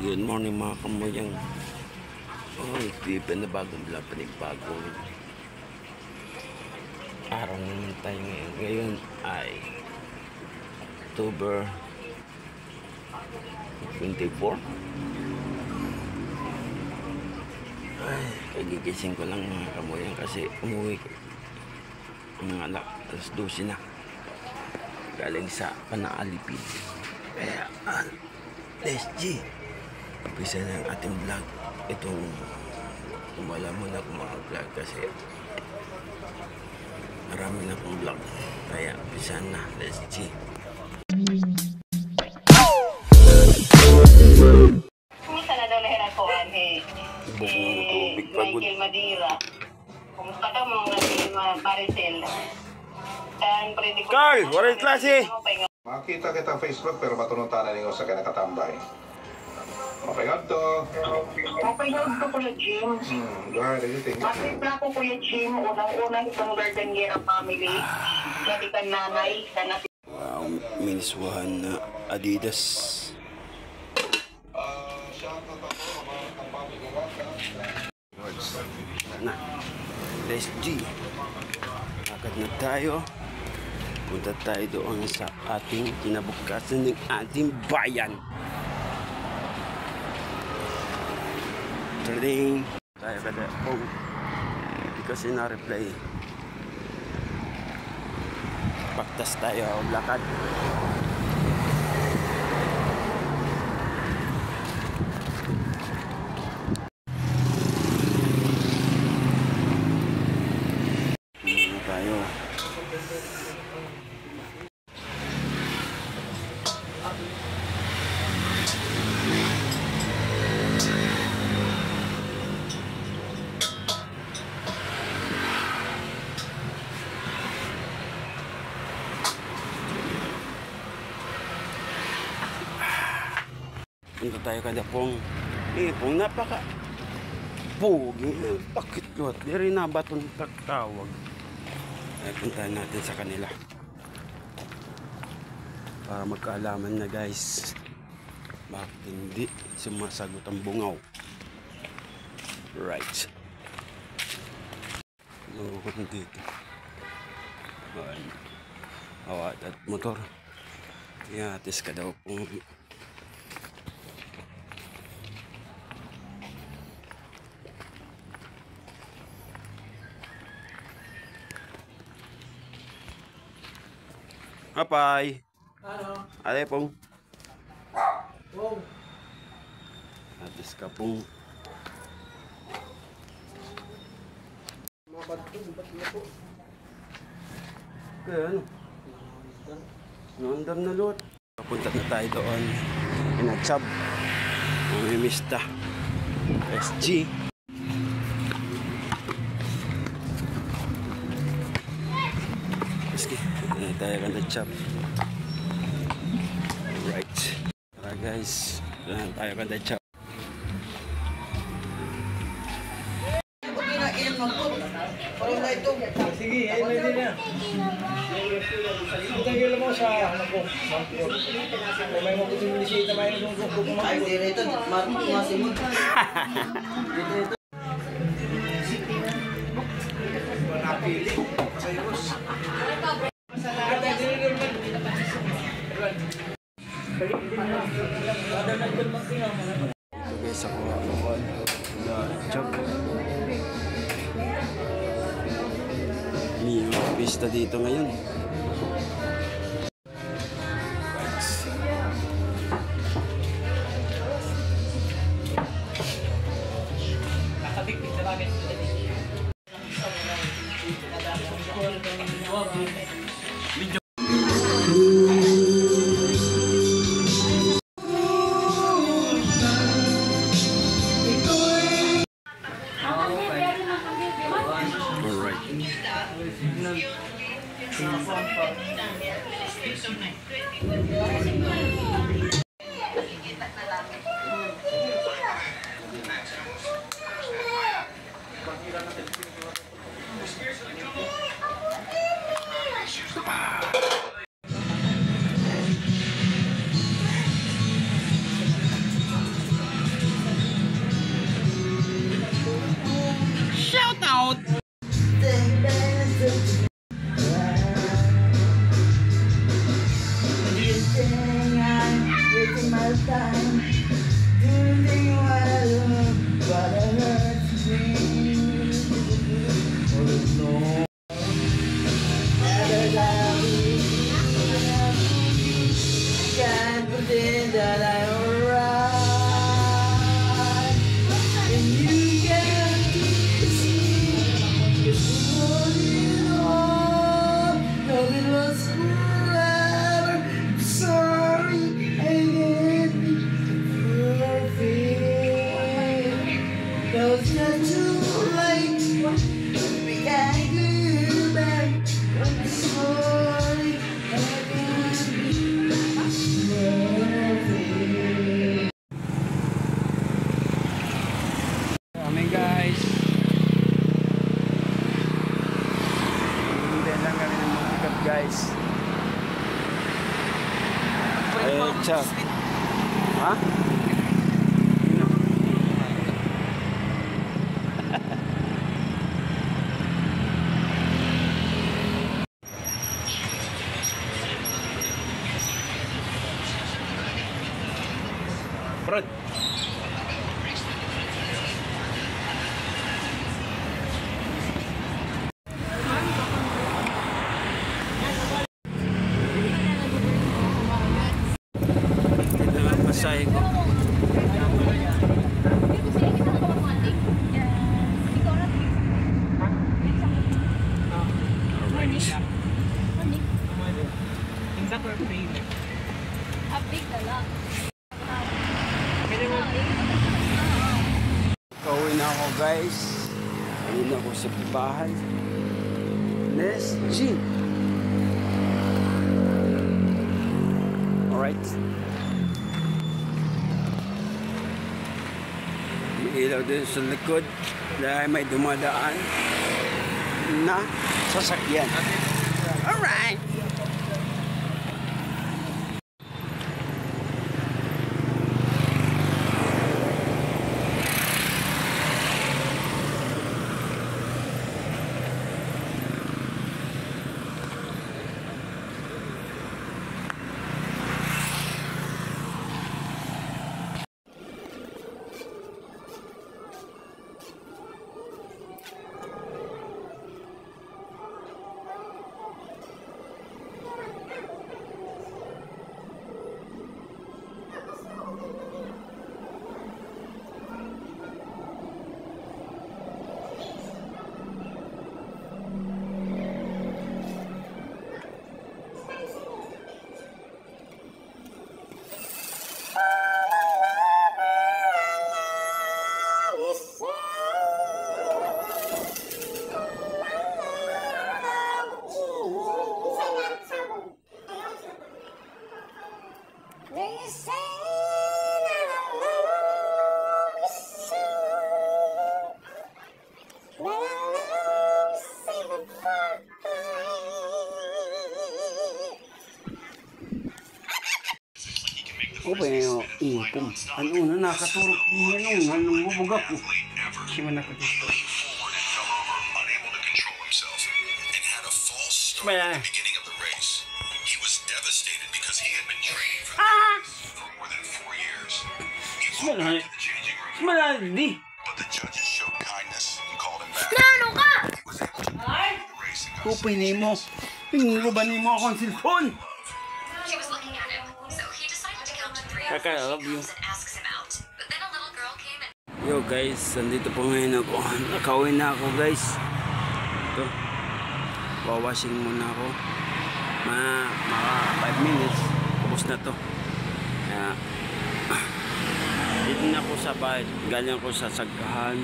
Good morning mga kamoyang. Di bagong vlog, panibagong araw naman tayo ngayon. Ngayon ay October 24. Ay, kagigising ko lang mga kamoyang kasi umuwi ang mga anak, alas 12 na galing sa Panaalipin. Kaya SG umpisa na ang ating vlog. Itong wala mo na akong mga vlog kasi marami na akong vlog, kaya umpisa na. Let's see. Kumusta na daw na hinakuan Tubig pagod. Michael Madira? Kumusta ka mga Maricel? Carl, waray klase! Makita kita Facebook pero matununtanan ninyo sa kinakatambay. Mapayod to. Mapayod ko Kuya Jim. Go ahead, anything. Mapayod ko Kuya Jim. Unang-unang itong Gardeniera family. Hindi ka nanay. Wow, miniswahan na Adidas. Na, SG. Agad na tayo. Punta tayo doon sa ating kinabukasan ng ating bayan. Trading tayo kada hindi kasi na-reply. Paktas tayo lakad. Tayo punta tayo kada pong pong napaka pugi bakit lot di rin na batong pagtawag. Ay puntahan natin sa kanila para magkaalaman na guys bakit hindi sumasagot ang bungaw. Right, magugutin dito awat at motor yatis ka daw kung Apay. Ano? Ate pong. Wow. Atis ka pong. Mga ba't na po? Kaya ano? Nandam na lot. Papunta na tayo doon. Inachab. Mamimista. SG. Tayo kan chop. Right. Tara guys, tayo kan chop. Sige, ayun na din na. Tanggal mo sa anak ko. May mabuti na may nung ko kumain dito, marunong masimon. Dito. Napili. Sayos. Sa kuha na chop. May pista dito ngayon. can't pretend that I'm alright. And you can't see, 'cause holding on, nothing was forever. I'm sorry, I can't be perfect. Now it's not too late, we can't go back. I'm sorry, I can't be perfect. Kami guys. Hindi lang kami ng mag-pick guys. Chap. Ha? Brad. Ito lang masahe ko. Kauwi na ako guys. Kauwi na ako sa bahay. Let's G. Alright. May ilaw din sa likod dahil may dumadaan na sasakyan. Alright. Opo yung ipong. Ano na nakaturok niya nung anong bubugak ko. Siya na ko dito. Well, Malandi. Nano ka? Kupay ni mo. Tingin ko ba ni mo akong cellphone? She was looking at him, so he decided to count to 3 Kaka, I love you. and asks him out. But then a little girl came and Yo guys, nandito po ngayon ako. Nakauwi na ako guys. Ito. Wawashing muna ako. Mga 5 minutes. Tapos na to. Kaya, dito na ako sa bahay. Galing ako sa Sagkahan.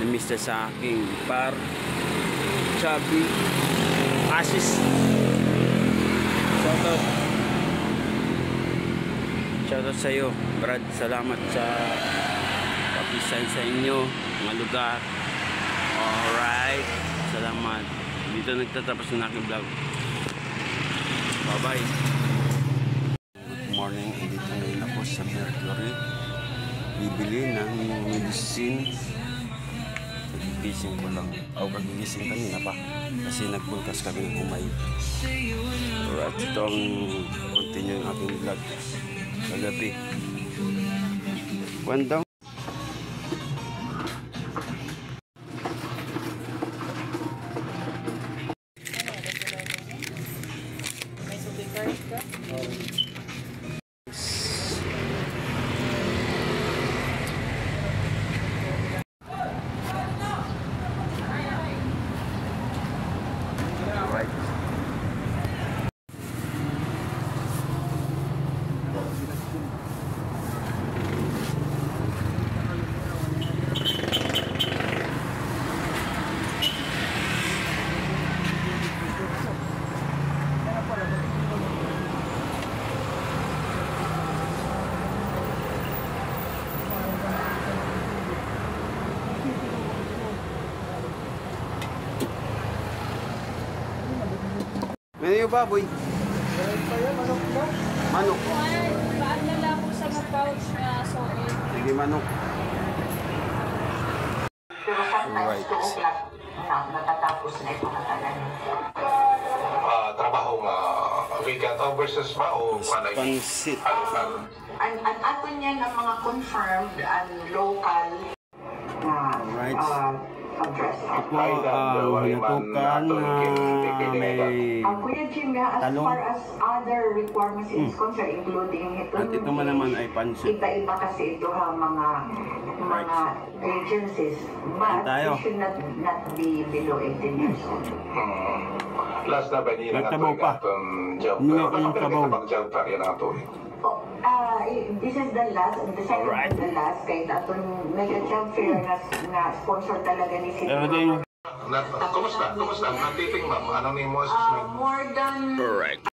Namista sa aking par. Chubby. Asis. Shoutout. Shoutout sa iyo, Brad. Salamat sa papisan sa inyo, mga lugar. Alright. Salamat. Dito nagtatapos ng aking vlog. Bye-bye. Good morning. Dito ngayon ako sa Mercury. Bibili ng medicine. Gising ko lang. Kagigising kanina pa. Kasi nagpulkas kami ng umay. Alright. Ito ang continue ng aking vlog. Kagabi. One down. o baboy? Manok. Paalala ko sa mga pouch na soil. Sige, manok. Pero sometimes Right. 2 o'clock na natatapos na ito na talaga. Trabaho weekend versus ba o Pansit. Ang ato niya ng mga confirmed and local na Alright. address. Ito po ang hinutukan na may Kuya Jim, as talong. far as other requirements is concerned, including ito, At ito man naman ay pansit. iba-iba kasi ito ha, mga agencies. But Tayo. it should not be below 18 years old. Last na ba niya Nagtabaw pa. job? Hindi ako ng tabaw. Pag-job pa rin ato eh. This is the last, the second Alright. and the last, kaya atong mega job fair na sponsor talaga ni City. Everything. Kumusta? Ang titing ma'am? Ano ni mo assessment? More than Correct.